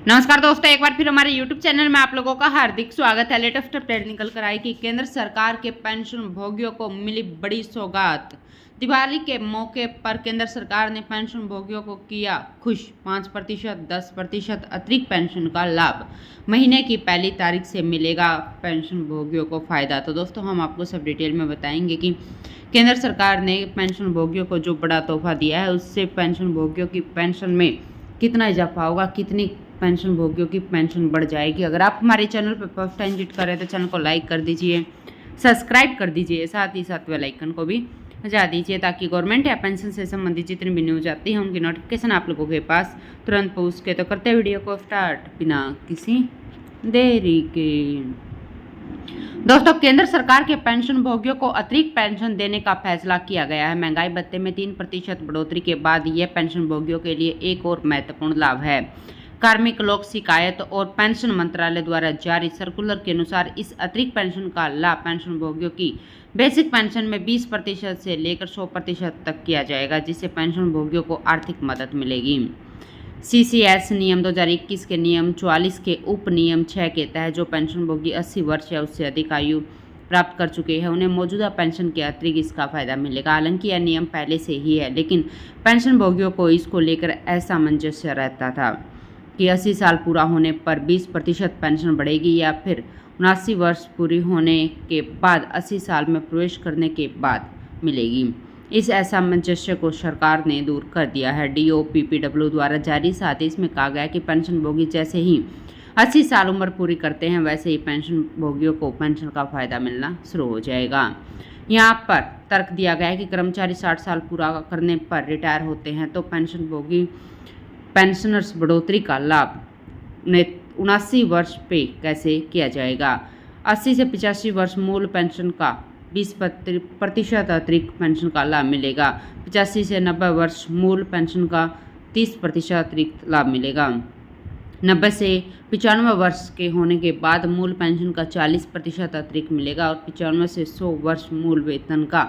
नमस्कार दोस्तों, एक बार फिर हमारे YouTube चैनल में आप लोगों का हार्दिक स्वागत है। लेटेस्ट अपडेट निकल कर आई कि केंद्र सरकार के पेंशन भोगियों को मिली बड़ी सौगात। दिवाली के मौके पर केंद्र सरकार ने पेंशन भोगियों को किया खुश। 5%, 10% अतिरिक्त पेंशन का लाभ महीने की पहली तारीख से मिलेगा पेंशन भोगियों को फायदा। तो दोस्तों, हम आपको सब डिटेल में बताएंगे कि केंद्र सरकार ने पेंशन भोगियों को जो बड़ा तोहफा दिया है उससे पेंशन भोगियों की पेंशन में कितना इजाफा होगा, कितनी पेंशन भोगियों की पेंशन बढ़ जाएगी। अगर आप हमारे चैनल पर फर्स्ट टाइम विजिट कर रहे हैं तो चैनल को लाइक कर दीजिए, सब्सक्राइब कर दीजिए, साथ ही साथ बेल आइकन को भी बजा दीजिए ताकि गवर्नमेंट या पेंशन से संबंधित जितनी भी न्यूज आती है उनकी नोटिफिकेशन आप लोगों के पास तुरंत पहुँच सके। तो करते वीडियो को स्टार्ट बिना किसी देरी के। दोस्तों, केंद्र सरकार के पेंशन भोगियों को अतिरिक्त पेंशन देने का फैसला किया गया है। महंगाई भत्ते में 3% बढ़ोतरी के बाद यह पेंशन भोगियों के लिए एक और महत्वपूर्ण लाभ है। कार्मिक लोक शिकायत और पेंशन मंत्रालय द्वारा जारी सर्कुलर के अनुसार इस अतिरिक्त पेंशन का लाभ पेंशन भोगियों की बेसिक पेंशन में 20% से लेकर 100% तक किया जाएगा, जिससे पेंशन भोगियों को आर्थिक मदद मिलेगी। CCS नियम 2021 के नियम 44 के उप नियम 6 के तहत जो पेंशन भोगी 80 वर्ष या उससे अधिक आयु प्राप्त कर चुके हैं उन्हें मौजूदा पेंशन के अतिरिक्त इसका फायदा मिलेगा। हालांकि यह नियम पहले से ही है, लेकिन पेंशन भोगियों को इसको लेकर असामंजस्य रहता था कि 80 साल पूरा होने पर 20% पेंशन बढ़ेगी या फिर 79 वर्ष पूरी होने के बाद 80 साल में प्रवेश करने के बाद मिलेगी। इस असमंजस्य को सरकार ने दूर कर दिया है। DOPPW द्वारा जारी इस आदेश में कहा गया कि पेंशन भोगी जैसे ही 80 साल उम्र पूरी करते हैं वैसे ही पेंशन भोगियों को पेंशन का फायदा मिलना शुरू हो जाएगा। यहाँ पर तर्क दिया गया है कि कर्मचारी 60 साल पूरा करने पर रिटायर होते हैं तो पेंशन भोगी पेंशनर्स बढ़ोतरी का लाभ 79 वर्ष पे कैसे किया जाएगा। 80 से 85 वर्ष मूल पेंशन का 20% अतिरिक्त पेंशन का लाभ मिलेगा। 85 से 90 वर्ष मूल पेंशन का 30% अतिरिक्त लाभ मिलेगा। 90 से 95 वर्ष के होने के बाद मूल पेंशन का 40% अतिरिक्त मिलेगा और 95 से 100 वर्ष मूल वेतन का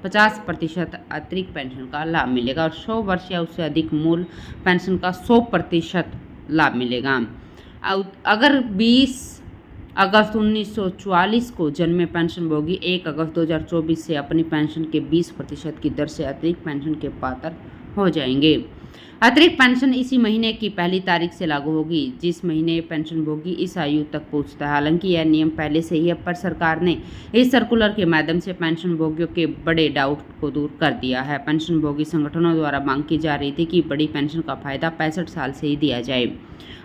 50% अतिरिक्त पेंशन का लाभ मिलेगा और 100 वर्ष या उससे अधिक मूल पेंशन का 100% लाभ मिलेगा। अगर 20 अगस्त 1944 को जन्मे पेंशन भोगी 1 अगस्त 2024 से अपनी पेंशन के 20% की दर से अतिरिक्त पेंशन के पात्र हो जाएंगे। अतिरिक्त पेंशन इसी महीने की पहली तारीख से लागू होगी जिस महीने पेंशन भोगी इस आयु तक पहुंचता है। हालांकि यह नियम पहले से ही है, पर सरकार ने इस सर्कुलर के माध्यम से पेंशन भोगियों के बड़े डाउट को दूर कर दिया है। पेंशन भोगी संगठनों द्वारा मांग की जा रही थी कि बड़ी पेंशन का फायदा 65 साल से ही दिया जाए।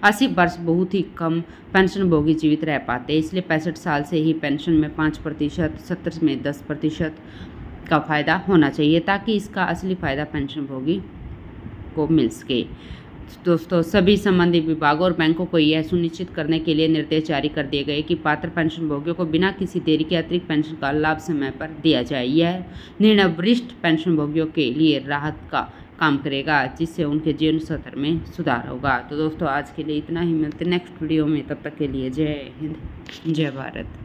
80 वर्ष बहुत ही कम पेंशन भोगी जीवित रह पाते हैं, इसलिए 65 साल से ही पेंशन में 5%, 70 में 10% का फायदा होना चाहिए ताकि इसका असली फायदा पेंशन भोगी को मिल सके। दोस्तों, सभी संबंधित विभागों और बैंकों को यह सुनिश्चित करने के लिए निर्देश जारी कर दिए गए कि पात्र पेंशन भोगियों को बिना किसी देरी के अतिरिक्त पेंशन का लाभ समय पर दिया जाए। यह निर्णय वरिष्ठ पेंशन भोगियों के लिए राहत का काम करेगा, जिससे उनके जीवन स्तर में सुधार होगा। तो दोस्तों, आज के लिए इतना ही। मिलते नेक्स्ट वीडियो में, तब तक के लिए जय हिंद, जय भारत।